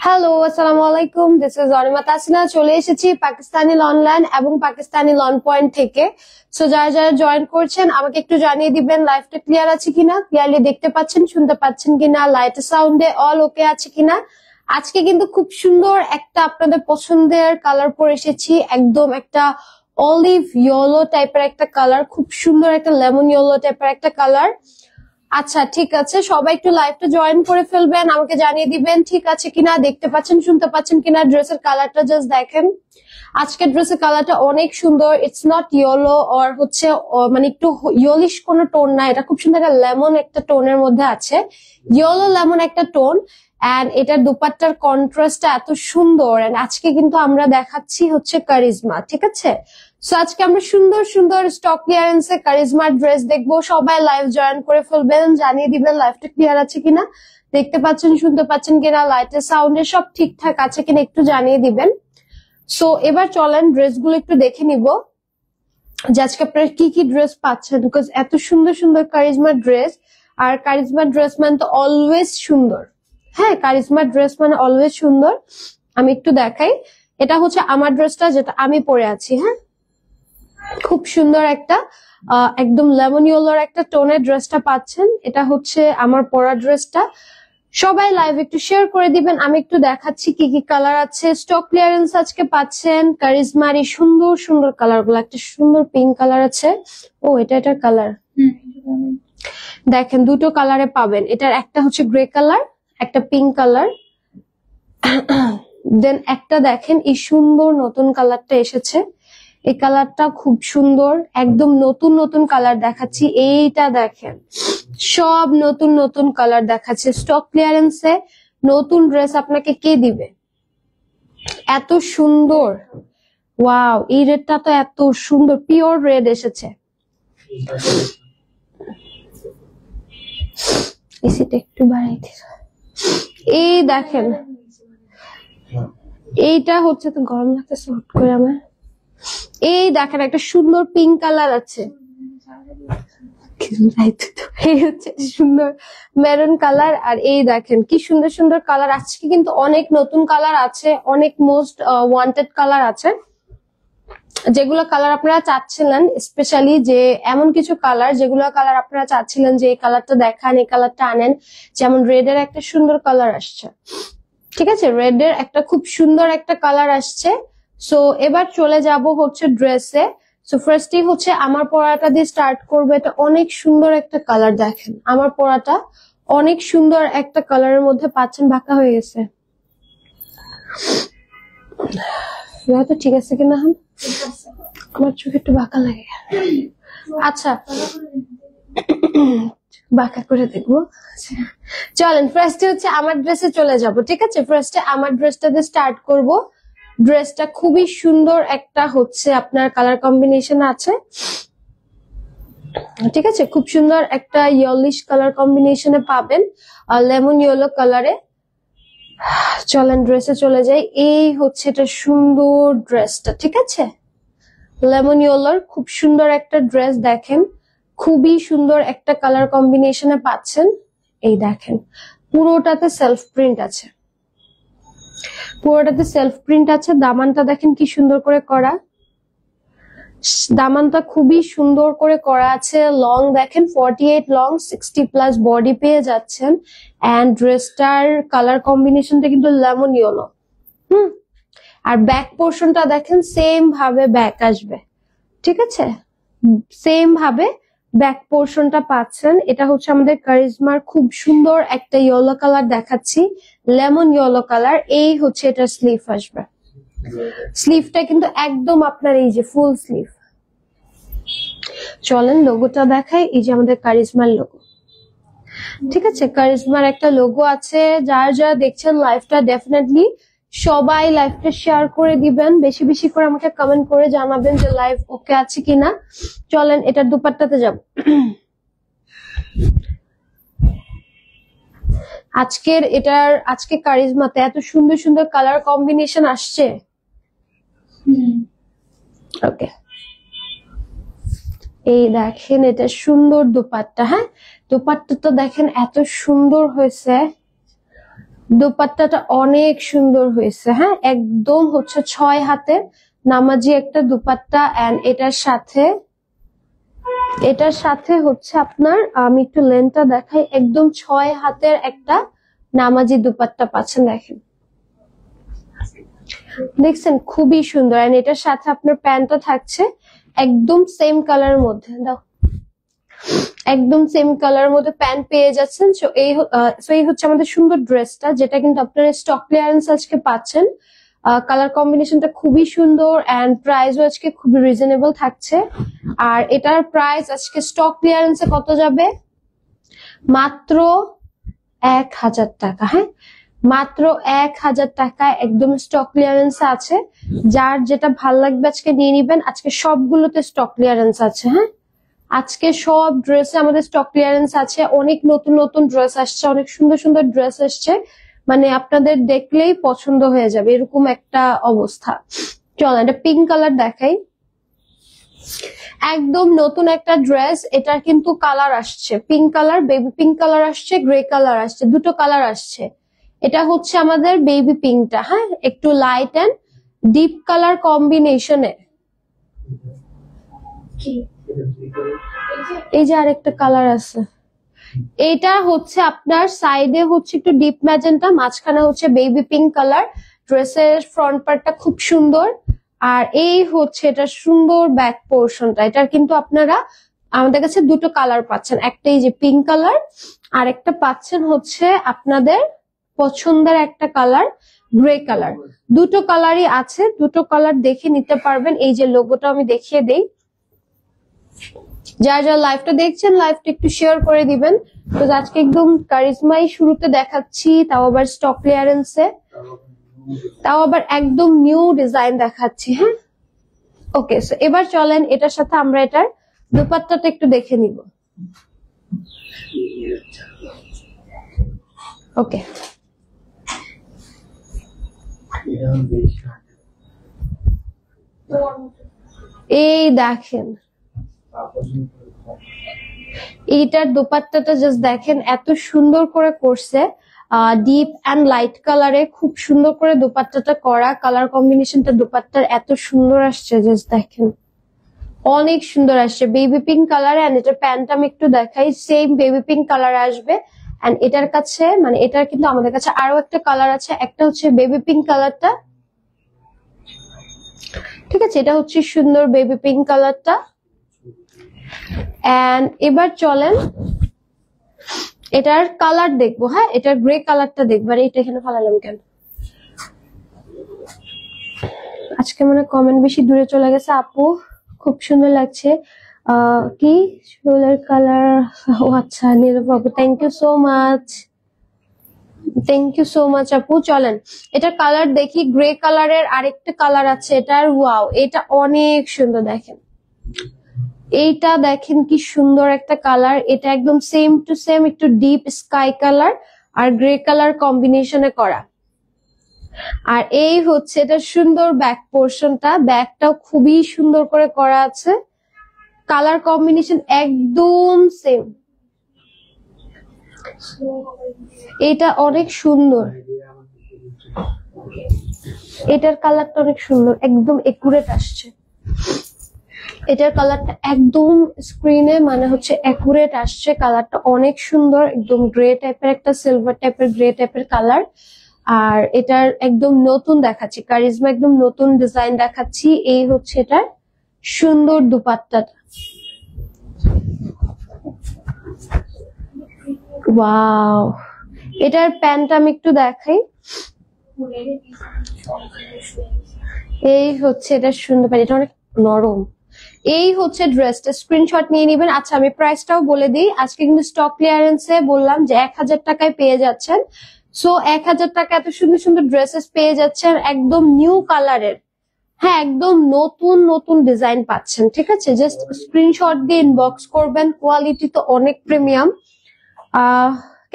Hello, আসসালামু আলাইকুম। This is Anima Tasnia. চলে এসেছি পাকিস্তানি লনলাইন এবং পাকিস্তানি লন পয়েন্ট থেকে। সো যারা যারা জয়েন করছেন আমাকে একটু জানিয়ে দিবেন লাইভটা ক্লিয়ার আছে কিনা, ক্লিয়ারলি দেখতে পাচ্ছেন, শুনতে পাচ্ছেন কিনা, লাইট সাউন্ডে অল ওকে আছে কিনা। আজকে কিন্তু খুব সুন্দর একটা আপনাদের পছন্দের কালার পরে এসেছি, একদম একটা অলিভ ইয়েলো টাইপের একটা কালার, খুব সুন্দর একটা লেমন ইয়েলো টাইপের একটা কালার। আচ্ছা ঠিক আছে, সবাই একটু লাইভটা জয়েন করে ফেলবেন, আমাকে জানিয়ে দিবেন ঠিক আছে কিনা, দেখতে পাচ্ছেন শুনতে পাচ্ছেন কিনা। ড্রেসের কালারটা জাস্ট দেখেন, আজকের ড্রেসের কালারটা অনেক সুন্দর। ইটস নট ইয়েলো অর হচ্ছে মানে একটু ইয়েলিশ কোনো টোন না, এটা খুব সুন্দর একটা লেমন একটা টোনের মধ্যে আছে, ইয়েলো লেমন একটা টোন। এন্ড এটার দুপাট্টার কন্ট্রাস্টটা এত সুন্দর। এন্ড আজকে কিন্তু আমরা দেখাচ্ছি হচ্ছে কারিজমা, ঠিক আছে। সো আজকে আমরা সুন্দর সুন্দর স্টক ক্লিয়ারেন্সে কারিজমার ড্রেস দেখবো। সবাই লাইভ জয়েন করে ফেলবেন, জানিয়ে দিবেন লাইভটা ক্লিয়ার আছে কিনা, দেখতে পাচ্ছেন শুনতে পাচ্ছেন কিনা, লাইটের সাউন্ডে সব ঠিকঠাক আছে কিনা একটু জানিয়ে দিবেন। সো এবার চলেন ড্রেসগুলো একটু দেখে নিব যে আজকে আপনারা কি কি ড্রেস পাচ্ছেন, বিকজ এত সুন্দর সুন্দর কারিজমার ড্রেস। আর কারিজমার ড্রেস মানে তো অলওয়েজ সুন্দর। হ্যাঁ, কারিজমার ড্রেস মানে অলওয়েজ সুন্দর। আমি একটু দেখাই, এটা হচ্ছে আমার ড্রেসটা যেটা আমি পরে আছি। হ্যাঁ, খুব সুন্দর একটা একদম লেমন ইয়েলোর একটা টোনের ড্রেসটা পাচ্ছেন, এটা হচ্ছে আমার পরা ড্রেসটা। সবাই লাইভ একটু শেয়ার করে দিবেন, আমি একটু দেখাচ্ছি কি কি কালার আছে। স্টক ক্লিয়ারেন্স আজকে পাচ্ছেন কারিজমার এই সুন্দর সুন্দর কালার গুলো। একটা সুন্দর পিঙ্ক কালার আছে, ও এটার কালার দেখেন, দুটো কালারে পাবেন। এটার একটা হচ্ছে গ্রে কালার, একটা পিঙ্ক কালার, দেন একটা দেখেন এই সুন্দর নতুন কালারটা এসেছে, এই কালারটা খুব সুন্দর, একদম নতুন নতুন কালার দেখাচ্ছি। এইটা দেখেন, সব নতুন নতুন কালার দেখাচ্ছে। স্টক ক্লিয়ারেন্সে নতুন ড্রেস আপনাকে কে দিবে এত সুন্দর? ওয়াও, এই রেডটা তো এত সুন্দর, পিওর রেড এসেছে। এসিটা একটু বাড়াই দিস। এই দেখেন, এইটা হচ্ছে তো গরম লাগতেছে হুট করে আমার। এই দেখেন একটা সুন্দর পিঙ্ক কালার আছে, এই হচ্ছে সুন্দর মেরুন কালার। আর এই দেখেন কি সুন্দর সুন্দর কালার। আজকে কিন্তু অনেক নতুন কালার আছে, অনেক মোস্ট ওয়ান্টেড কালার আছে, যেগুলো কালার আপনারা চাচ্ছিলেন, স্পেশালি যে এমন কিছু কালার যেগুলো কালার আপনারা চাচ্ছিলেন যে এই কালারটা দেখান, এই কালারটা আনেন। যেমন রেড এর একটা সুন্দর কালার আসছে, ঠিক আছে, রেড এর একটা খুব সুন্দর একটা কালার আসছে। সো এবার চলে যাব হচ্ছে ড্রেসে। সো ফার্স্টই হচ্ছে আমার পরাটা দিয়ে স্টার্ট করবো। এটা অনেক সুন্দর একটা কালার, দেখেন আমার পরাটা অনেক সুন্দর একটা কালারের মধ্যে পাচ্ছেন। বাঁকা হয়ে গেছে, তো ঠিক আছে কিনা, আমার চোখে একটু বাঁকা লাগে। আচ্ছা বাঁকা করে দেখবো। চলেন ফার্স্টে হচ্ছে আমার ড্রেসে চলে যাব, ঠিক আছে। ফার্স্টে আমার ড্রেসটা দিয়ে স্টার্ট করব। ড্রেসটা খুবই সুন্দর একটা হচ্ছে আপনার কালার কম্বিনেশন আছে, ঠিক আছে, খুব সুন্দর একটা ইয়েলিশ কালার কম্বিনেশনে পাবেন, লেমন ইয়েলো কালারে। চলেন ড্রেসে চলে যাই। এই হচ্ছে এটা সুন্দর ড্রেসটা, ঠিক আছে, লেমন ইয়েলোর খুব সুন্দর একটা ড্রেস। দেখেন খুবই সুন্দর একটা কালার কম্বিনেশনে পাচ্ছেন। এই দেখেন পুরোটাতে সেলফ প্রিন্ট আছে, পুরোটাতে সেলফ প্রিন্ট আছে। দামানটা দেখেন কি সুন্দর করে করা, দামানটা খুবই সুন্দর করে করা আছে। লং দেখেন 48 লং, 60+ বডি পেয়ে যাচ্ছেন। এন্ড ড্রেসটার কালার কম্বিনেশনটা কিন্তু লেমন ইয়েলো। আর ব্যাক পোর্শনটা দেখেন সেম ভাবে ব্যাক আসবে, ঠিক আছে, সেম ভাবে ব্যাক পোর্শনটা পাচ্ছেন। এটা হচ্ছে আমাদের কারিজমার খুব সুন্দর একটা ইয়েলো কালার দেখাচ্ছি, লেমন ইয়েলো কালার। এই হচ্ছে এটা স্লিভ আসবে, স্লিভটা কিন্তু একদম আপনার এই যে ফুল স্লিভ। চলেন লোগোটা দেখাই, এই যে আমাদের কারিজমার লোগো, ঠিক আছে, কারিজমার একটা লোগো আছে। যারা যারা দেখছেন লাইভটা ডেফিনেটলি সবাই লাইভটা শেয়ার করে দিবেন, বেশি বেশি করে আমাকে কমেন্ট করে জানাবেন যে লাইভ ওকে আছে কিনা। চলেন এটার দুপাট্টাতে যাব। আজকে কারিজমাতে এত সুন্দর সুন্দর কালার কম্বিনেশন আসছে। ওকে, এই দেখেন এটা সুন্দর দুপাট্টা। হ্যাঁ, দুপাট্টাটা দেখেন এত সুন্দর হয়েছে, দুপাট্টাটা অনেক সুন্দর হয়েছে, হ্যাঁ একদম হচ্ছে 6 হাতের নামাজি একটা দুপাট্টা। এন্ড এটার সাথে হচ্ছে আপনার, আমি একটু লেন্থটা দেখাই, একদম 6 হাতের একটা নামাজি দুপাট্টা পাচ্ছেন। দেখছেন খুবই সুন্দর। এন্ড এটার সাথে আপনার প্যান্টটা থাকছে একদম সেম কালারের মধ্যে, দাও একদম সেম কালারের মধ্যে প্যান্ট পেয়ে যাচ্ছেন। সো এই হচ্ছে আমাদের সুন্দর ড্রেসটা, যেটা কিন্তু আপনারা স্টক ক্লিয়ারেন্স আজকে পাচ্ছেন। কালার কম্বিনেশনটা খুবই সুন্দর এন্ড প্রাইসও আজকে খুবই রিজনেবল থাকছে। আর এটার প্রাইস আজকে স্টক ক্লিয়ারেন্সে কত যাবে? মাত্র 1000 টাকা। হ্যাঁ মাত্র 1000 টাকায় একদম স্টক ক্লিয়ারেন্স আছে। যার যেটা ভাল লাগবে আজকে নিয়ে নিবেন। আজকে সবগুলোতে স্টক ক্লিয়ারেন্স আছে। হ্যাঁ আজকে সব ড্রেসে আমাদের স্টক ক্লিয়ারেন্স আছে। অনেক নতুন নতুন ড্রেস আসছে, অনেক সুন্দর সুন্দর ড্রেস আসছে, মানে আপনাদের দেখলেই পছন্দ হয়ে যাবে এরকম একটা অবস্থা। চল এটা পিঙ্ক কালার দেখাই, একদম নতুন একটা ড্রেস। এটার কিন্তু কালার আসছে pink colour, baby pink colour আসছে, গ্রে কালার আসছে, দুটো কালার আসছে। এটা হচ্ছে আমাদের বেবি পিঙ্কটা, হ্যাঁ একটু লাইট এন্ড ডিপ কালার কম্বিনেশনে। এই যে আরেকটা কালার আছে, এটা হচ্ছে আপনার সাইডে হচ্ছে একটু ডিপ ম্যাজেন্টা, মাঝখানে হচ্ছে বেবি পিঙ্ক কালার। ড্রেসের ফ্রন্ট পার্টটা খুব সুন্দর। আর এই হচ্ছে এটা সুন্দর ব্যাক পোর্শনটা। এটার কিন্তু আপনারা আমাদের কাছে দুটো কালার পাচ্ছেন, একটা এই যে পিঙ্ক কালার, আর একটা পাচ্ছেন হচ্ছে আপনাদের পছন্দের একটা কালার গ্রে কালার। দুটো কালারই আছে, দুটো কালার দেখে নিতে পারবেন। এই যে লোগোটা আমি দেখিয়ে দেই, যারা যারা লাইভটা দেখছেন লাইভটা একটু শেয়ার করে দিবেন। তো আজকে একদম কারিজমাই শুরুতে দেখাচ্ছি, তাও আবার স্টক ক্লিয়ারেন্সে, তাও আবার একদম নিউ ডিজাইন দেখাচ্ছি। হ্যাঁ ওকে, সো এবার চলেন এটার সাথে আমরা এটার দুপাট্টাটা একটু দেখে নিব। ওকে এই দেখেন এইটার দোপাট্টাটা জাস্ট দেখেন, এত সুন্দর করে করছে। ডিপ এন্ড লাইট কালারে খুব সুন্দর করে দোপাট্টাটা করা। কালার কম্বিনেশনটা দোপাট্টার এত সুন্দর আসছে, জাস্ট দেখেন অনেক সুন্দর আসছে। বেবি পিঙ্ক কালারে। এন্ড এটার প্যান্ট আমি একটু দেখাই, সেম বেবি পিঙ্ক কালারে আসবে। এন্ড এটার কাছে মানে এটার কিন্তু আমাদের কাছে আরো একটা কালার আছে, একটা হচ্ছে বেবি পিঙ্ক কালারটা, ঠিক আছে এটা হচ্ছে সুন্দর বেবি পিঙ্ক কালারটা। এন্ড এবার চলেন এটার কালার দেখবো। হ্যাঁ এটার গ্রে কালারটা দেখবো। আর এটা এখানে ফালালাম কেন? আজকে মানে কমেন্ট বেশি দূরে চলে গেছে। আপু খুব সুন্দর লাগছে। কি চুলের কালার? ও আচ্ছা নীরব আপু, thank you so much, thank you so much আপু। চলেন এটার কালার দেখি। গ্রে কালারের আরেকটা কালার আছে এটার, ওয়াও এটা অনেক সুন্দর। দেখেন এইটা দেখেন কি সুন্দর একটা কালার। এটা একদম সেম টু সেম একটু ডিপ স্কাই কালার আর গ্রে কালার কম্বিনেশনে করা। আর এই হচ্ছে এটা সুন্দর ব্যাক পোর্শনটা, ব্যাকটাও খুবই সুন্দর করে করা আছে। কালার কম্বিনেশন একদম সেম, এটা অনেক সুন্দর। এটার কালারটা অনেক সুন্দর, একদম একুরেট আসছে। এটার কালারটা একদম স্ক্রিনে মানে হচ্ছে একুরেট আসছে। কালারটা অনেক সুন্দর, একদম গ্রে টাইপের একটা সিলভার টাইপের গ্রে টাইপের কালার। আর এটার একদম নতুন দেখাচ্ছি, কারিজমা একদম নতুন ডিজাইন দেখাচ্ছি। এই হচ্ছে এটার সুন্দর দুপাট্টাটা, ওয়াও। এটার প্যান্ট আমি একটু দেখাই, এই হচ্ছে এটা সুন্দর প্যান্ট, এটা অনেক নরম। এই হচ্ছে ড্রেসটা, স্ক্রিনশট নিয়ে নিবেন। আচ্ছা আমি প্রাইসটাও বলে দিই। আজকে কিন্তু স্টক ক্লিয়ারেন্সে বললাম যে 1000 টাকায় পেয়ে যাচ্ছেন। সো 1000 টাকা এত সুন্দর সুন্দর ড্রেসেস পেয়ে যাচ্ছেন একদম নিউ কালারের। হ্যাঁ একদম নতুন নতুন ডিজাইন পাচ্ছেন, ঠিক আছে। জাস্ট স্ক্রিনশট দিয়ে ইনবক্স করবেন। কোয়ালিটি তো অনেক প্রিমিয়াম।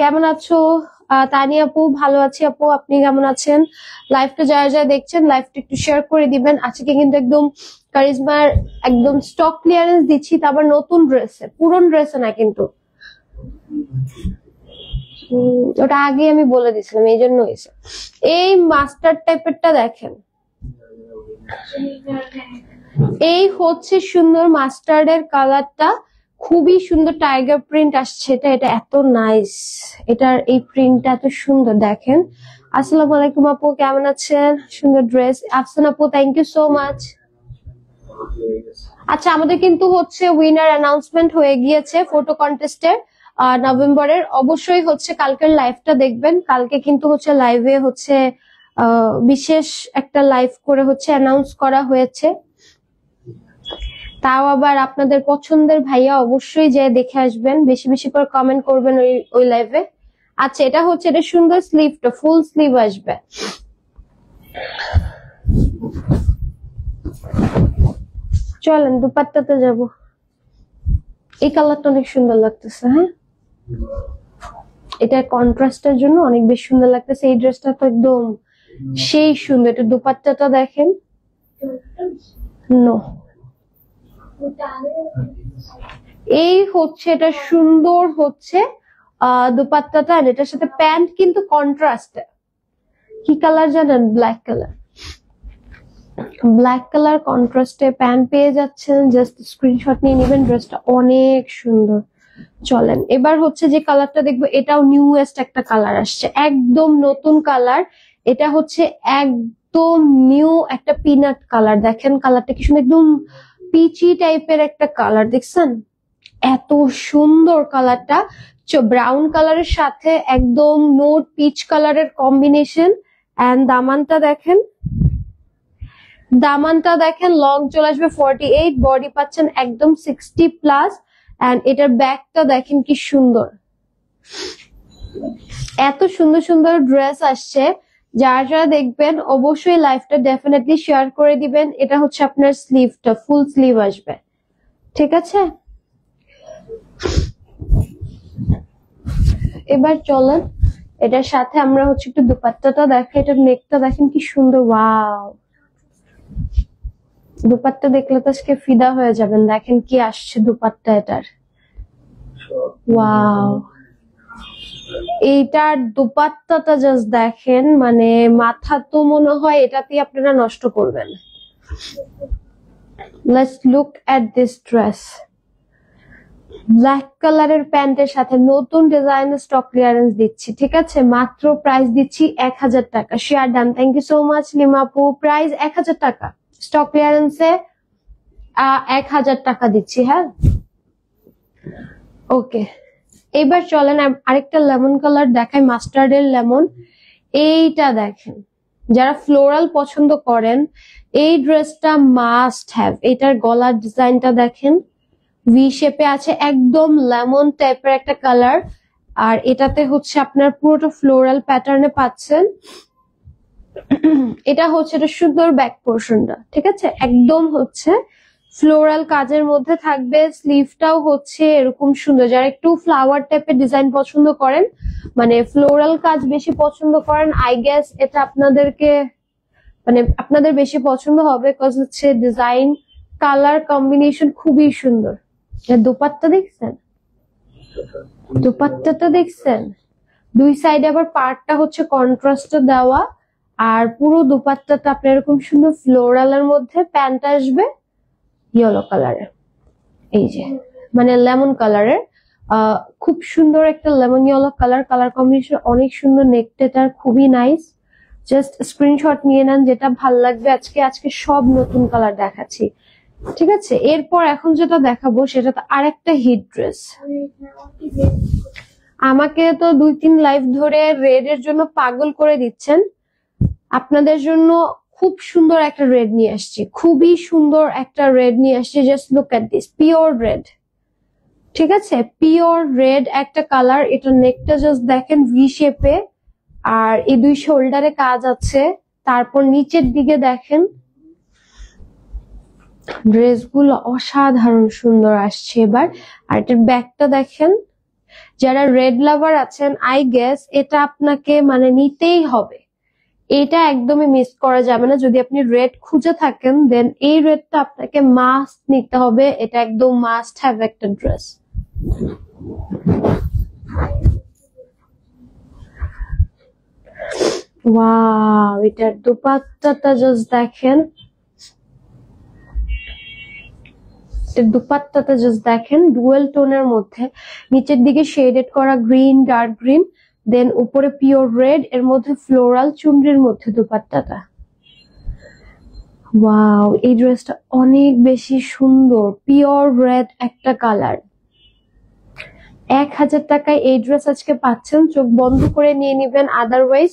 কেমন আছো তানি আপু? ভালো আছি আপু, আপনি কেমন আছেন? লাইভটা যারা যারা দেখছেন লাইভটা একটু শেয়ার করে দিবেন। আজকে কিন্তু একদম কারিজমার একদম স্টক ক্লিয়ারেন্স দিচ্ছি, তারপর নতুন ড্রেসে, পুরন ড্রেসে না কিন্তু। ওটা আগে আমি বলে দিছিলাম, এই জন্য হয়েছে। এই মাস্টার্ড টাইপেরটা দেখেন, এই হচ্ছে সুন্দর মাস্টার্ডের কালারটা, খুবই সুন্দর টাইগার প্রিন্ট আসছে। এটা এত নাইস, এটার এই প্রিন্টটা এত সুন্দর দেখেন। আসসালামু আলাইকুম আপু, কেমন আছেন? সুন্দর ড্রেস। আফসান আপু, থ্যাংক ইউ সো মাচ। আচ্ছা, আমাদের কিন্তু হচ্ছে উইনার অ্যানাউন্সমেন্ট হয়ে গিয়েছে ফটো কন্টেস্টের নভেম্বরের। অবশ্যই হচ্ছে কালকের লাইভটা দেখবেন। কালকে কিন্তু হচ্ছে লাইভে হচ্ছে বিশেষ একটা লাইভ করে হচ্ছে অ্যানাউন্স করা হয়েছে। তাও আবার আপনাদের পছন্দের ভাইয়া, অবশ্যই যে দেখে আসবেন, বেশি বেশি করে কমেন্ট করবেন ওই লাইভে। আচ্ছা, এটা হচ্ছে, এটা সুন্দর স্লিভটা, ফুল স্লিভ আসবে। চলেন দুপাট্টাতে যাব। এই কালারটা অনেক সুন্দর লাগতেছে। হ্যাঁ, এটা কন্ট্রাস্টের জন্য অনেক বেশি সুন্দর লাগতেছে। এই ড্রেসটা তো একদম সেই সুন্দর। এটা দুপাট্টাটা দেখেন। নো, এই হচ্ছে এটা সুন্দর হচ্ছে দুপাট্টাটা, আর এটার সাথে প্যান্ট কিন্তু কন্ট্রাস্ট। কি কালার জানেন? Black colour. ব্ল্যাক কালার কন্ট্রাস্টে প্যান্ট পেয়ে যাচ্ছেন। জাস্ট স্ক্রিনশট নিয়ে নেবেন। ড্রেসটা অনেক সুন্দর। চলেন এবার হচ্ছে যে কালারটা দেখবো, এটাও নিউয়েস্ট একটা কালার আসছে, একদম নতুন কালার। এটা হচ্ছে একদম নিউ একটা পিনাট কালার। দেখেন কালারটা কি সুন্দর, একদম পিচি টাইপের একটা কালার। দেখছেন এত সুন্দর কালারটা? ব্রাউন কালারের সাথে একদম নোট পিচ কালারের কম্বিনেশন। এন্ড দামানটা দেখেন, দামানটা দেখেন, লং চলে আসবে 48, বডি পাচ্ছেন একদম 60+। এন্ড এটার ব্যাগটা দেখেন কি সুন্দর। এত সুন্দর সুন্দর ড্রেস আসছে, যারা যারা দেখবেন অবশ্যই লাইভটা ডেফিনেটলি শেয়ার করে দিবেন। এটা হচ্ছে আপনার স্লিভটা, ফুল স্লিভ আসবে, ঠিক আছে? এবার চলেন এটার সাথে আমরা হচ্ছে একটু দুপাট্টাটা দেখে। এটার নেকটা দেখেন কি সুন্দর। ওয়াও, দুপাট্টা দেখলে তো আজকে ফিদা হয়ে যাবেন। দেখেন কি আসছে দুপাট্টা এটার। ওয়াও, এইটার দুপাট্টাটা জাস্ট দেখেন, মানে মাথা তো মনে হয় এটাতেই আপনারা নষ্ট করবেন। Let's look at this dress. Black কালারের প্যান্টের সাথে নতুন ডিজাইনের স্টক ক্লিয়ারেন্স দিচ্ছি, ঠিক আছে? মাত্র প্রাইস দিচ্ছি 1000 টাকা। Share done, thank you so much লিমাপু। প্রাইস 1000 টাকা, স্টক ক্লিয়ারেন্সে 1000 টাকা দিচ্ছি। হ্যাঁ, ওকে। এবার চলেন আরেকটা লেমন কালার দেখাই, মাস্টার্ডের লেমন। এইটা দেখেন, যারা ফ্লোরাল পছন্দ করেন এই ড্রেসটা মাস্ট হ্যাভ। এটার গলার ডিজাইনটা দেখেন, ভি শেপে আছে, একদম লেমন টাইপের একটা কালার। আর এটাতে হচ্ছে আপনার পুরোটা ফ্লোরাল প্যাটার্নে পাচ্ছেন। এটা হচ্ছে এটা সুন্দর ব্যাক পোর্শনটা, ঠিক আছে? একদম হচ্ছে ফ্লোরাল কাজের মধ্যে থাকবে। স্লিভটাও হচ্ছে এরকম সুন্দর। যারা একটু ফ্লাওয়ার টাইপের ডিজাইন পছন্দ করেন, মানে ফ্লোরাল কাজ বেশি পছন্দ করেন, আই গেস এটা আপনাদেরকে মানে আপনাদের বেশি পছন্দ হবে। কজ হচ্ছে ডিজাইন কালার কম্বিনেশন খুবই সুন্দর। দুপাট্টা দেখছেন, দুপাট্টাটা দেখছেন? দুই সাইডে আবার পার্টটা হচ্ছে কন্ট্রাস্ট দেওয়া, আর পুরো দুপাট্টাটা আপনার এরকম সুন্দর ফ্লোরালের মধ্যে। প্যান্ট আসবে ইয়েলো কালারের, এই যে মানে লেমন কালারের। খুব সুন্দর একটা lemon yellow colour. Colour combination অনেক সুন্দর। নেকটার খুবই নাইস। জাস্ট স্ক্রিনশট নিয়ে নেন যেটা ভাল লাগবে। আজকে সব নতুন কালার দেখাচ্ছি, ঠিক আছে? এরপর এখন যেটা দেখাবো সেটা তো আরেকটা হিট ড্রেস। আমাকে তো 2-3 লাইভ ধরে রেড এর জন্য পাগল করে দিচ্ছেন। আপনাদের জন্য খুব সুন্দর একটা রেড নিয়ে আসছি, খুবই সুন্দর একটা রেড নিয়ে আসছি। Just look at this, pure red, ঠিক আছে? পিওর রেড একটা কালার। এটা নেকটা জাস্ট দেখেন ভি শেপে, আর এই দুই শোল্ডারে কাজ আছে। তারপর নিচের দিকে দেখেন, ড্রেসগুলো অসাধারণ সুন্দর আসছে এবার। আর এটার ব্যাগটা দেখেন। যারা রেড লাভার আছেন, আই গেস এটা আপনাকে মানে নিতেই হবে। এটা একদমই মিস করা যাবে না। যদি আপনি রেড খুঁজে থাকেন, দেন এই রেডটা আপনাকে মাস্ট নিতে হবে। এটা একদম মাস্ট হ্যাভ একটা ড্রেস। ওয়াও, এটার দুপাট্টাটা জাস্ট দেখেন, দুপাট্টাটা জাস্ট দেখেন, ডুয়েল টোনের মধ্যে, নিচের দিকে শেডেড করা গ্রিন, ডার্ক গ্রিন, দেন উপরে পিওর রেড, এর মধ্যে ফ্লোরাল চুনরির মধ্যে দুপাট্টাটা। ওয়াও, এই ড্রেসটা অনেক বেশি সুন্দর, পিওর রেড একটা কালার। 1000 টাকায় এই ড্রেস আজকে পাচ্ছেন, চোখ বন্ধ করে নিয়ে নিবেন, আদারওয়াইজ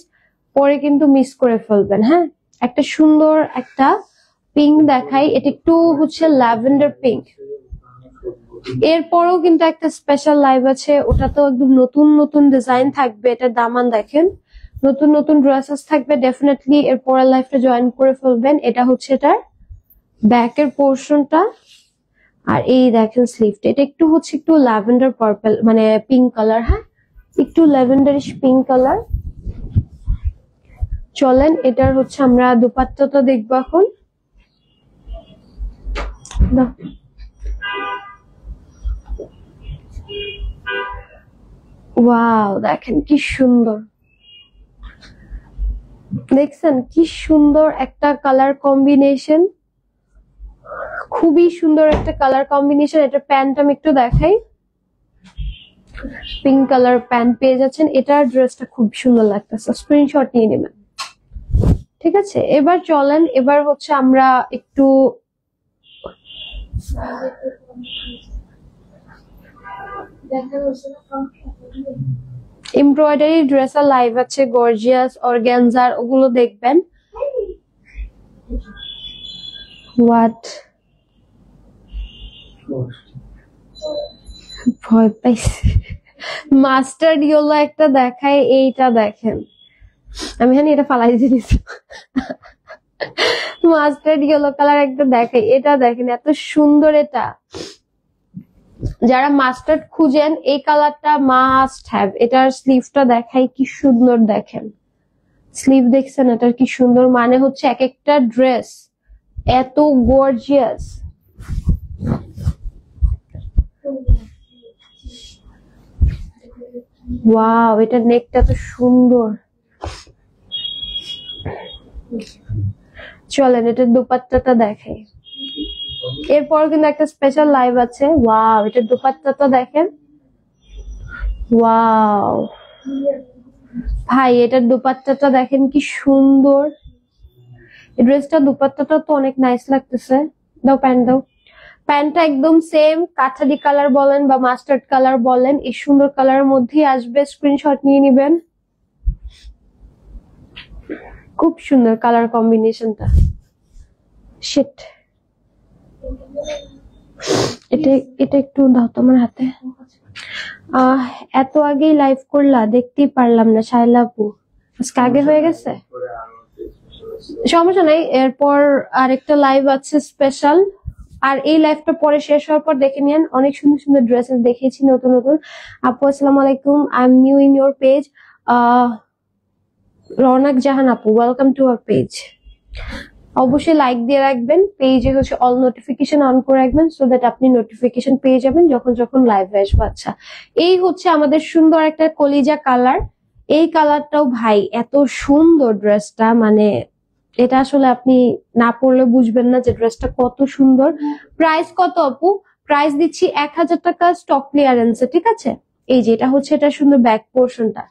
পরে কিন্তু মিস করে ফেলবেন। হ্যাঁ, একটা সুন্দর একটা পিঙ্ক দেখাই, এটা একটু হচ্ছে ল্যাভেন্ডার পিঙ্ক। এরপরও কিন্তু একটা স্পেশাল লাইভ আছে, ওটাতেও একদম নতুন নতুন ডিজাইন থাকবে। এটার দামান দেখেন, নতুন নতুন ড্রেসেস থাকবে, ডেফিনেটলি এর পরের লাইফটা জয়েন করে ফেলবেন। এটা হচ্ছে এটার ব্যাকের পোর্শনটা, আর এই দেখেন স্লিভটা, এটা একটু হচ্ছে একটু ল্যাভেন্ডার পার্পল মানে পিঙ্ক কালার। হ্যাঁ, একটু ল্যাভেন্ডারিশ পিঙ্ক কালার। চলেন এটার হচ্ছে আমরা দুপাট্টাটা দেখবো এখন। ওয়াও, দেখেন কি সুন্দর, দেখছেন কি সুন্দর একটা কালার কম্বিনেশন, খুবই সুন্দর একটা কালার কম্বিনেশন। এটা প্যান্ট আমি একটু দেখাই, পিঙ্ক কালার প্যান্ট পেয়ে যাচ্ছেন। এটার ড্রেসটা খুব সুন্দর লাগতেছে, স্ক্রিনশট নিয়ে নেবেন। ঠিক আছে, এবার চলেন, এবার হচ্ছে আমরা একটু এমব্রয়ডারি ড্রেসের লাইভ আছে, গর্জিয়াস অর্গানজার, ওগুলো দেখবেন। হোয়াট, ভয় পাইছি। মাস্টার্ড ইয়েলো একটা দেখায়, এইটা দেখেন, আমি জানি এটা ফালাই দিয়েছি। মাস্টার্ড ইয়েলো কালার একটা দেখাই, এটা দেখেন এত সুন্দর। এটা যারা মাস্টার্ড খুঁজেন এই কালারটা মাস্ট হ্যাভ। এটার স্লিভটা দেখাই, কি সুন্দর দেখেন, স্লিভ দেখছেন এটার কি সুন্দর, মানে হচ্ছে এক একটা ড্রেস এত গর্জিয়াস। ওয়াও, এটার নেকটা তো সুন্দর। চলেন এটার দুপাট্টাটা দেখাই, এরপর কিন্তু একটা স্পেশাল লাইভ আছে। ওয়াও, এটার দুপাট্টাটা দেখেন, ওয়াও ভাই, এটার দুপাট্টাটা দেখেন কি সুন্দর। এই ড্রেসটা দুপাট্টাটা তো অনেক নাইস লাগতেছে। দাও প্যান্ট দাও, প্যান্টটা একদম সেম কাঠালি কালার বলেন বা মাস্টার্ড কালার বলেন, এই সুন্দর কালারের মধ্যেই আসবে, স্ক্রিনশট নিয়ে নিবেন। খুব সুন্দর কালার কম্বিনেশনটা। শিট, এটা এটা একটু দাও তোমার হাতে। এত আগেই লাইভ করলা, দেখতেই পারলাম না শায়লা আপু, আজকে আগে হয়ে গেছে, সমস্যা নাই। এরপর আরেকটা লাইভ আছে স্পেশাল, আর এই লাইভটা পরে শেষ হওয়ার পর দেখে নিন। অনেক সুন্দর সুন্দর ড্রেসেস দেখিয়েছি নতুন নতুন। আপু আসসালামু আলাইকুম, I am new in your page. Rounak Jahan আপু, ওয়েলকাম টু আওয়ার পেজ। অবশ্যই লাইক দিয়ে রাখবেন, পেজে হচ্ছে অল নোটিফিকেশন অন করে রাখবেন, সো দ্যাট আপনি নোটিফিকেশন পেয়ে যাবেন যখন যখন লাইভে আসবো। আচ্ছা, এই হচ্ছে আমাদের সুন্দর একটা কলিজা কালার। এই কালারটাও ভাই এত সুন্দর ড্রেসটা, মানে এটা আসলে আপনি না পরলে বুঝবেন না যে ড্রেসটা কত সুন্দর। প্রাইস কত আপু? প্রাইস দিচ্ছি 1000 টাকা স্টক ক্লিয়ারেন্সে। ঠিক আছে, এই যে এটা হচ্ছে এটা সুন্দর ব্যাক পোর্শনটা।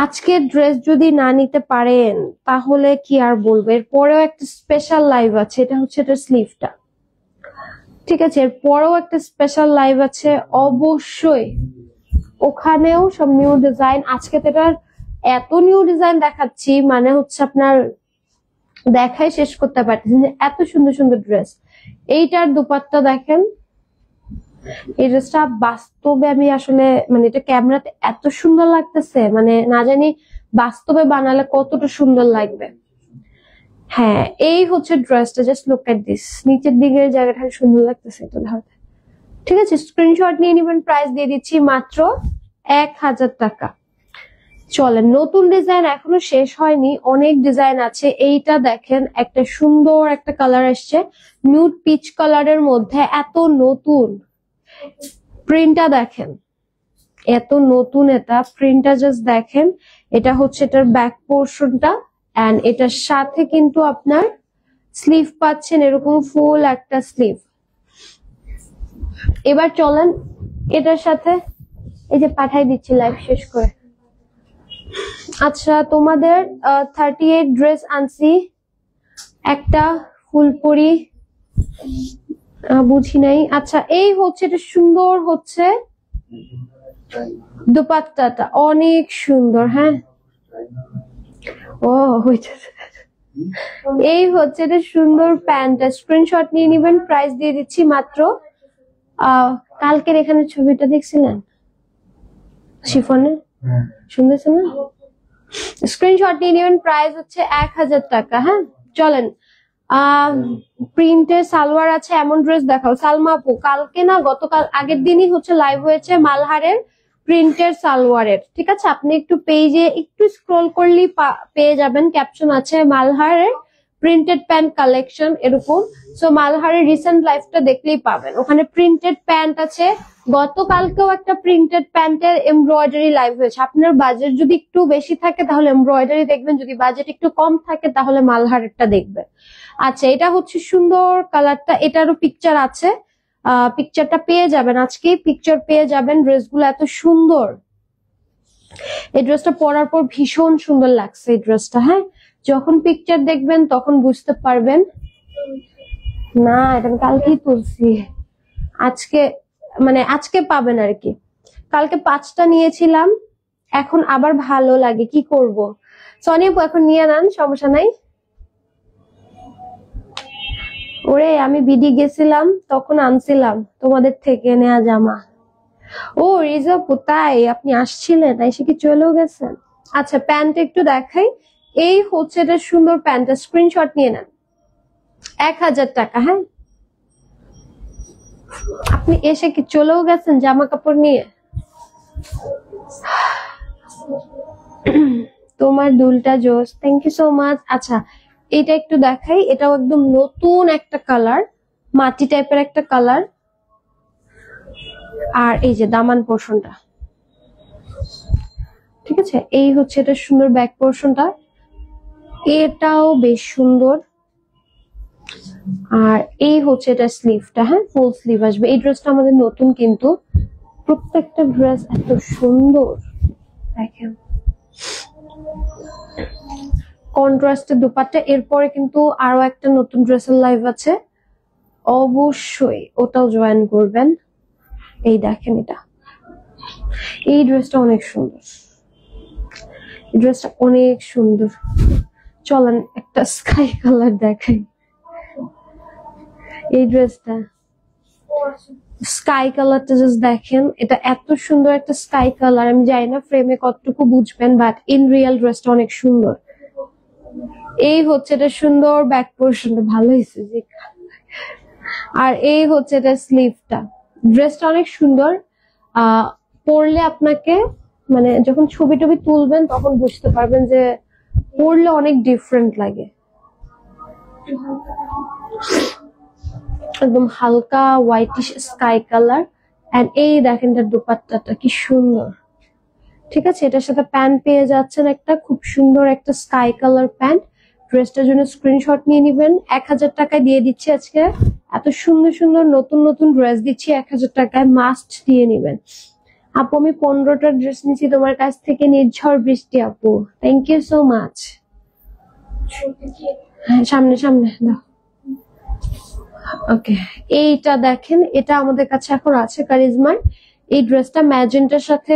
আজকের ড্রেস যদি না নিতে পারেন তাহলে কি আর বলবো। এরপরেও একটা স্পেশাল লাইভ আছে, এটা হচ্ছে এটা স্লিভটা। ঠিক আছে, এরপরেও একটা স্পেশাল লাইভ আছে, অবশ্যই ওখানেও সব নিউ ডিজাইন। আজকে তো এটার এত নিউ ডিজাইন দেখাচ্ছি, মানে হচ্ছে আপনার দেখাই শেষ করতে পারতেছি, এত সুন্দর সুন্দর ড্রেস। এইটার দুপাট্টা দেখেন, এই ড্রেসটা বাস্তবে আমি আসলে মানে এটা ক্যামেরাতে এত সুন্দর লাগতেছে, মানে না জানি বাস্তবে বানালে কতটা সুন্দর লাগবে। হ্যাঁ, এই হচ্ছে ড্রেসটা, জাস্ট লুক এট দিস, নিচের দিকের জায়গাটা সুন্দর লাগতেছে এটা ধরতে। ঠিক আছে, স্ক্রিনশট নিয়ে নিবেন। প্রাইস দিয়ে দিচ্ছি মাত্র 1000 টাকা। চলেন, নতুন ডিজাইন এখনো শেষ হয়নি, অনেক ডিজাইন আছে। এইটা দেখেন, একটা সুন্দর একটা কালার আসছে নিউড পিচ কালারের মধ্যে, এত নতুন প্রিন্টটা দেখেন, এত নতুন এটা প্রিন্টটা জাস্ট দেখেন। এটা হচ্ছে এটার ব্যাক পোর্শনটা, এন্ড এটার সাথে কিন্তু আপনার স্লিভ পাচ্ছেন, এরকম ফুল একটা স্লিভ। এবার চলেন এটার সাথে, এই যে পাঠাই দিচ্ছি লাইভ শেষ করে। আচ্ছা, তোমাদের 38 ড্রেস আনছি, একটা ফুলপরি বুঝি নাই। আচ্ছা, এই হচ্ছে এটা সুন্দর হচ্ছে দোপাট্টাটা, অনেক সুন্দর। হ্যাঁ, ও এই হচ্ছে এটা সুন্দর প্যান্টটা, স্ক্রিনশট নিয়ে নিবেন, প্রাইস দিয়ে দিচ্ছি মাত্র। কালকের এখানে ছবিটা দেখছিলেন শিফনে, শুনতেছে না? স্ক্রিনশট নিয়ে নেবেন, প্রাইস হচ্ছে 1000 টাকা। হ্যাঁ, চলেন প্রিন্টের সালোয়ার আছে, এমন ড্রেস দেখাও সালমা আপু। কালকে না, গতকাল আগের দিনই হচ্ছে লাইভ হয়েছে মালহারের প্রিন্টের সালোয়ারের। ঠিক আছে, আপনি একটু পেজে একটু স্ক্রল করলেই পেয়ে যাবেন, ক্যাপশন আছে মালহারের প্রিন্টেড প্যান্ট কালেকশন এরকম। সো মালহারের রিসেন্ট লাইভটা দেখলেই পাবেন, ওখানে প্রিন্টেড প্যান্ট আছে। গতকালকেও একটা প্রিন্টেড প্যান্টের এমব্রয়ডারি লাইভ হয়েছে। আপনার বাজেট যদি একটু বেশি থাকে তাহলে এমব্রয়ডারি দেখবেন, যদি বাজেট একটু কম থাকে তাহলে মালহারেরটা দেখবেন। আচ্ছা, এটা হচ্ছে সুন্দর কালারটা, এটারও পিকচার আছে, পিকচারটা পেয়ে যাবেন আজকে, পিকচার পেয়ে যাবেন। ড্রেসগুলো এত সুন্দর, এই ড্রেসটা পরার পর ভীষণ সুন্দর লাগছে এই ড্রেসটা। হ্যাঁ, যখন পিকচার দেখবেন তখন বুঝতে পারবেন। না, এটা আমি কালকেই তুলছি, আজকে মানে আজকে পাবেন আর কি। কালকে 5টা নিয়েছিলাম, এখন আবার ভালো লাগে, কি করব। সনি আপু এখন নিয়ে নেন, সমস্যা নাই। ওরে, আমি বিডি গেছিলাম তখন আনছিলাম তোমাদের থেকে নেয়া জামা। ও রিজা আপু, তাই আপনি আসছিলেন, এসে কি চলেও গেছেন? আচ্ছা, প্যান্ট একটু দেখাই, এই হচ্ছে এটা সুন্দর প্যান্টটা, স্ক্রিনশট নিয়ে নেন, 1000 টাকা। হ্যাঁ, আপনি এসে কি চলেও গেছেন জামা কাপড় নিয়ে? তোমার দুলটা জোস, থ্যাংক ইউ সো মাচ। আচ্ছা, এটা একটু দেখাই, এটাও একদম নতুন একটা কালার, মাটি টাইপের একটা কালার। আর এই যে দামান পোর্শনটা, ঠিক আছে, এই হচ্ছে এটা সুন্দর ব্যাক পোর্শনটা, এটাও বেশ সুন্দর। আর এই হচ্ছে এটা স্লিভটা, হ্যাঁ ফুল স্লিভ আসবে। এই ড্রেসটা আমাদের নতুন, কিন্তু প্রত্যেকটা ড্রেস এত সুন্দর দেখেন, কন্ট্রাস্টের দুপাট্টা। এরপরে কিন্তু আরো একটা নতুন ড্রেসের লাইভ আছে, অবশ্যই ওটাও জয়েন করবেন। এই দেখেন, এটা এই ড্রেসটা অনেক সুন্দর, এই ড্রেসটা অনেক সুন্দর। চলেন একটা স্কাই কালার দেখাই, এই ড্রেসটা স্কাই কালারটা জাস্ট দেখেন, এটা এত সুন্দর একটা স্কাই কালার। আমি জানি না ফ্রেমে কতটুকু বুঝবেন, বাট ইন রিয়েল ড্রেসটা অনেক সুন্দর। এই হচ্ছে এটা সুন্দর ব্যাক পোর্শনটা, ভালো হয়েছে যে। আর এই হচ্ছে এটা স্লিভটা, ড্রেসটা অনেক সুন্দর। পরলে আপনাকে মানে যখন ছবি টবি তুলবেন তখন বুঝতে পারবেন যে পরলে অনেক ডিফারেন্ট লাগে, একদম হালকা হোয়াইটিশ স্কাই কালার। এন্ড এই দেখেন এটার দুপাট্টাটা কি সুন্দর। ঠিক আছে, এটার সাথে প্যান্ট পেয়ে যাচ্ছেন একটা খুব সুন্দর একটা স্কাই কালার প্যান্ট। ড্রেসটার জন্য স্ক্রিনশট নিয়ে নিবেন, 1000 টাকায় দিয়ে দিচ্ছি আজকে। এত সুন্দর সুন্দর নতুন নতুন ড্রেস দিচ্ছি 1000 টাকায়, মাস্ট দিয়ে নিবেন। আপু, আমি 15টা ড্রেস নিচ্ছি তোমার কাছ থেকে, নির্ঝড় বৃষ্টি আপু, থ্যাংক ইউ সো মাচ। হ্যাঁ, সামনে সামনে দাও। ওকে, এইটা দেখেন, এটা আমাদের কাছে এখন আছে কারিজমার। এই ড্রেসটা ম্যাজেন্টার সাথে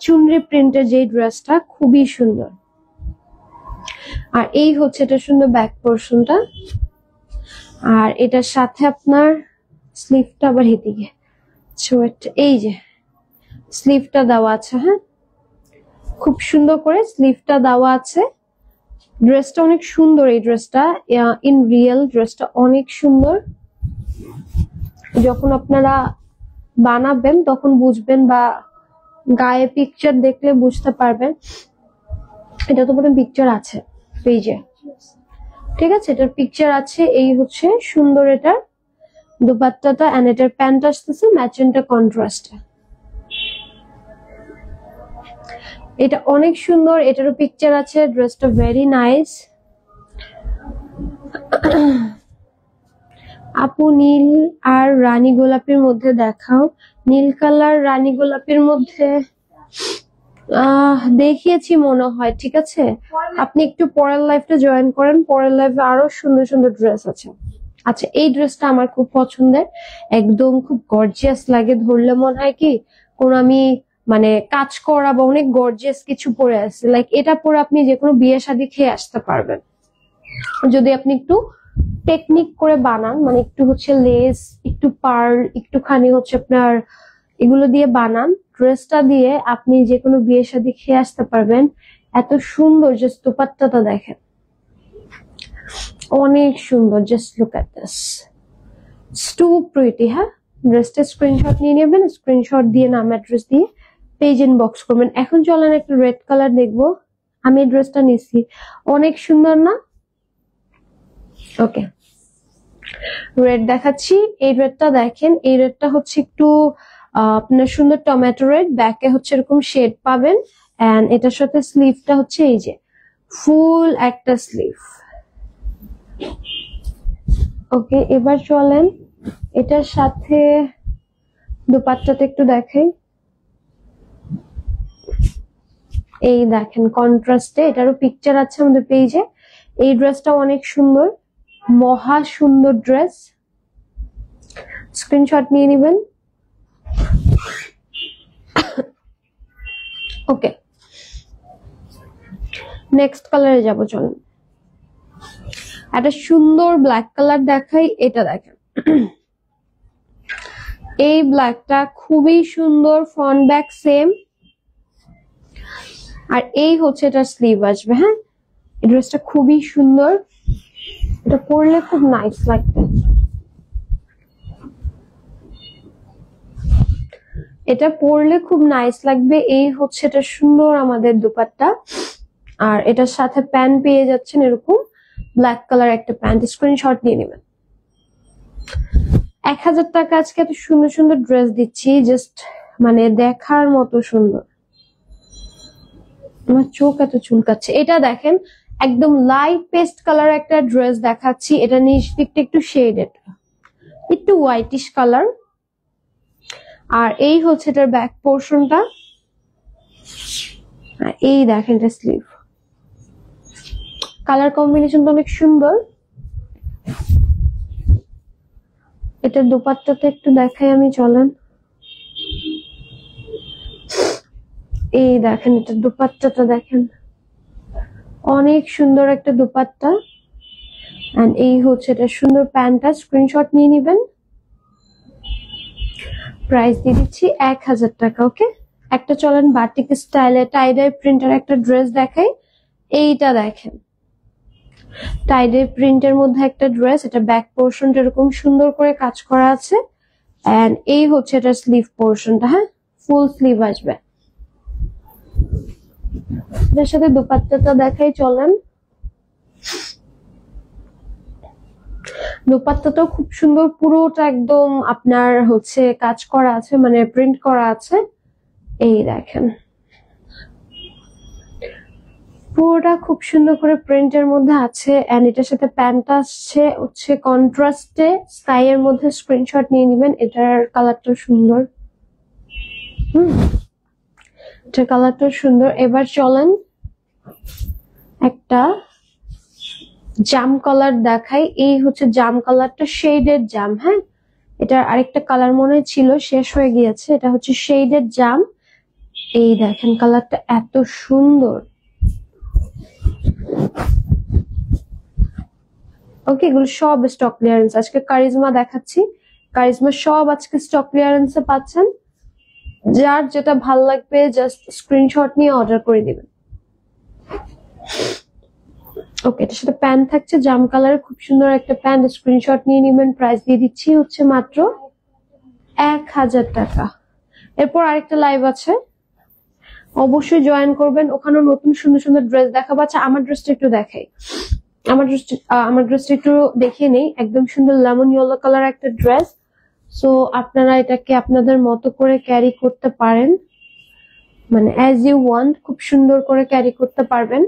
চুনরি প্রিন্টের, যে ড্রেসটা খুবই সুন্দর। আর এই হচ্ছে এটা সুন্দর ব্যাক পোর্শনটা, আর এটার সাথে আপনার স্লিভটা আবার এদিকে, এই যে স্লিভটা দেওয়া আছে। হ্যাঁ, খুব সুন্দর করে স্লিভটা দেওয়া আছে। ড্রেসটা অনেক সুন্দর, এই ড্রেসটা ইন রিয়েল ড্রেসটা অনেক সুন্দর। যখন আপনারা বানাবেন তখন বুঝবেন, বা গায়ে পিকচার দেখলে বুঝতে পারবেন। এটা তো পুরো পিকচার আছে পেজে, ঠিক আছে, এটার পিকচার আছে। এই হচ্ছে সুন্দর এটার দুপাট্টাটা, এন্ড এটার প্যান্ট আসতেছে ম্যাজেন্টা কন্ট্রাস্টে। এটা অনেক সুন্দর, এটারও পিকচার আছে। ড্রেসটা ভেরি নাইস। আপু নীল আর রানী গোলাপের মধ্যে দেখাও। নীল কালার রানী গোলাপের মধ্যে দেখিয়েছি মনে হয়, ঠিক আছে। আপনি একটু পরের লাইফটা জয়েন করেন, পরের লাইফে আরো সুন্দর সুন্দর ড্রেস আছে। আচ্ছা, এই ড্রেসটা আমার খুব পছন্দের, একদম খুব গর্জিয়াস লাগে, ধরলে মনে হয় কি কোন আমি মানে কাজ করা বা অনেক গর্জিয়াস কিছু পরে আছে। লাইক এটা পরে আপনি যে কোনো বিয়ে শাদী খেয়ে আসতে পারবেন, যদি আপনি একটু টেকনিক করে বানান, মানে একটু হচ্ছে লেস, একটু পার্ল, একটুখানি হচ্ছে আপনার এগুলো দিয়ে বানান। ড্রেসটা দিয়ে আপনি যে কোনো বিয়ে শাদী খেয়ে আসতে পারবেন। এত সুন্দর, জাস্ট দোপাট্টাটা দেখেন, অনেক সুন্দর। Just look at this, it's too pretty. হ্যাঁ, ড্রেসটা স্ক্রিনশট নিয়ে নেবেন, স্ক্রিনশট দিয়ে নাম অ্যাড্রেস দিয়ে পেজ ইনবক্স করবেন। এখন চলেন একটা রেড কালার দেখবো। আমি এই ড্রেসটা নিচ্ছি, অনেক সুন্দর না? ওকে, রেড দেখাচ্ছি। এই রেডটা দেখেন, এই রেডটা হচ্ছে একটু আপনার সুন্দর টমেটো রেড, ব্যাকে হচ্ছে এরকম শেড পাবেন। এন্ড এটার সাথে স্লিভটা হচ্ছে এই যে ফুল একটা স্লিভ। ওকে, এবার চলেন এটার সাথে দোপাট্টাটা একটু দেখাই। এই দেখেন কন্ট্রাস্টে, এটারও পিকচার আছে আমাদের পেজে। এই ড্রেসটা অনেক সুন্দর, মহা সুন্দর ড্রেস। স্ক্রিনশট নিয়ে নেবেন। ওকে, নেক্সট কালারে যাব। চলুন একটা সুন্দর ব্ল্যাক কালার দেখাই। এটা দেখেন, এই ব্ল্যাকটা খুবই সুন্দর, ফ্রন্ট ব্যাক সেম। আর এই হচ্ছে এটা স্লিভ আসবে। হ্যাঁ, এই ড্রেসটা খুবই সুন্দর, এটা পরলে খুব নাইস লাগবে। এটা পরলে খুব নাইস লাগবে। এই হচ্ছে এটা সুন্দর আমাদের দুপাট্টা, আর এটার সাথে প্যান্ট পেয়ে যাচ্ছেন এরকম ব্ল্যাক কালার একটা প্যান্ট। স্ক্রিনশট নিয়ে নেবেন। 1000 টাকা আজকে এত সুন্দর সুন্দর ড্রেস দিচ্ছি, জাস্ট মানে দেখার মতো সুন্দর। আমার চোখ এত চুলকাচ্ছে। এটা দেখেন, একদম লাইট পেস্ট কালার একটা ড্রেস দেখাচ্ছি। এটা নিচ দিকটা একটু শেডেড, একটু হোয়াইটিশ কালার। আর এই হচ্ছে এটার ব্যাক পোর্শনটা, এই দেখেন এটা স্লিভ। কালার কম্বিনেশনটা অনেক সুন্দর। এটার দোপাট্টাটা একটু দেখাই আমি, চলেন। এই দেখেন এটার দোপাট্টাটা দেখেন, অনেক সুন্দর একটা দোপাট্টা। এন্ড এই হচ্ছে এটা সুন্দর প্যান্টটা। স্ক্রিনশট নিয়ে নেবেন। প্রাইস দিয়ে দিচ্ছি 1000 টাকা। ওকে, একটা চলেন বাটিক স্টাইলে টাইডাই প্রিন্টের একটা ড্রেস দেখাই। এইটা দেখেন, টাইডাই প্রিন্টের মধ্যে একটা ড্রেস। এটা ব্যাক পোর্শনটা এরকম সুন্দর করে কাজ করা আছে। এন্ড এই হচ্ছে এটা স্লিভ পোর্শনটা। হ্যাঁ, ফুল স্লিভ আসবে। এর সাথে দোপাট্টাটা দেখাই, চলেন। দোপাট্টাটাও খুব সুন্দর, পুরোটা একদম আপনার হচ্ছে কাজ করা আছে, মানে প্রিন্ট করা আছে। এই দেখেন, পুরোটা খুব সুন্দর করে প্রিন্টের মধ্যে আছে। এন্ড এটার সাথে প্যান্টটা আসছে হচ্ছে কন্ট্রাস্টে স্কাই এর মধ্যে। স্ক্রিনশট নিয়ে নেবেন। এটার কালারটা সুন্দর, এটার কালারটা সুন্দর। এবার চলেন একটা জাম কালার দেখাই। এই হচ্ছে জাম কালারটা, শেডেড জাম। হ্যাঁ, এটার আরেকটা কালার মনে ছিল, শেষ হয়ে গিয়েছে। এটা হচ্ছে শেডেড জাম। এই দেখেন কালারটা এত সুন্দর। ওকে, এগুলো সব স্টক ক্লিয়ারেন্স। আজকে কারিজমা দেখাচ্ছি, কারিজমা সব আজকে স্টক ক্লিয়ারেন্সে পাচ্ছেন। যার যেটা ভাল লাগবে জাস্ট স্ক্রিনশট নিয়ে অর্ডার করে দিবেন। ওকে, এটার সাথে প্যান্ট থাকছে জাম কালারের, খুব সুন্দর একটা প্যান্ট। স্ক্রিনশট নিয়ে নিবেন। প্রাইস দিয়ে দিচ্ছি হচ্ছে মাত্র 1000 টাকা। এরপর আরেকটা লাইভ আছে, অবশ্যই জয়েন করবেন। ওখানেও নতুন সুন্দর সুন্দর ড্রেস দেখাবো। আচ্ছা, আমার ড্রেসটা একটু দেখাই। আমার ড্রেসটা একটু দেখিয়ে নেই। একদম সুন্দর লেমন ইয়েলো কালার একটা ড্রেস। সো আপনারা এটাকে আপনাদের মতো করে ক্যারি করতে পারেন। মানে অ্যাজ ইউ ওয়ান্ট, খুব সুন্দর করে ক্যারি করতে পারবেন।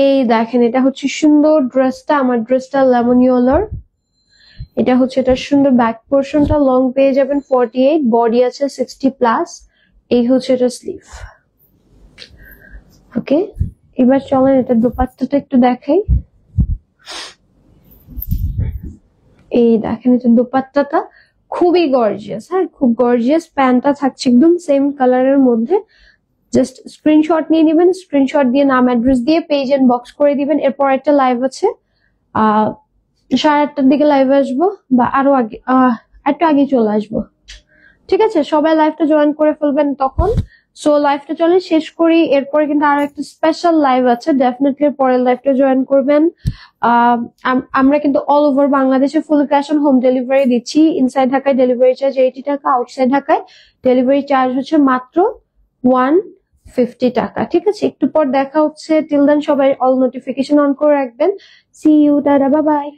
এই দেখেন, এটা হচ্ছে সুন্দর ড্রেসটা, আমার ড্রেসটা লেমন ইয়েলোর। এটা হচ্ছে এটা সুন্দর ব্যাক পোর্শনটা, লং পেয়ে যাবেন 48, বডি আছে 60+। এই হচ্ছে এটা স্লিভ। ওকে, এবার চলেন এটা দোপাট্টাটা একটু দেখাই। এই দেখেন, এটা দোপাট্টাটা খুবই গর্জিয়াস, হ্যাঁ খুব গর্জিয়াস। প্যান্টটা থাকছে একদম সেম কালারের মধ্যে। জাস্ট স্ক্রিনশট নিয়ে নিবেন, স্ক্রিনশট দিয়ে নাম অ্যাড্রেস দিয়ে পেজ এন্ড বক্স করে দিবেন। এরপর একটা লাইভ আছে 8:30টার দিকে লাইভে আসবো, বা আরো আগে একটু আগে চলে আসবো। ঠিক আছে, সবাই লাইভটা জয়েন করে ফেলবেন তখন। সো লাইভটা চলে শেষ করি, এরপরে কিন্তু আরো একটা স্পেশাল লাইভ আছে, ডেফিনেটলি পরের লাইভটা জয়েন করবেন। আমরা কিন্তু অল ওভার বাংলাদেশে full cash on home delivery দিচ্ছি। ইনসাইড ঢাকায় ডেলিভারি চার্জ 80 টাকা, আউটসাইড ঢাকায় ডেলিভারি চার্জ হচ্ছে মাত্র 150 টাকা। ঠিক আছে, একটু পর দেখা হচ্ছে। টিল দেন সবাই অল নোটিফিকেশন অন করে রাখবেন। See you, tata, bye by.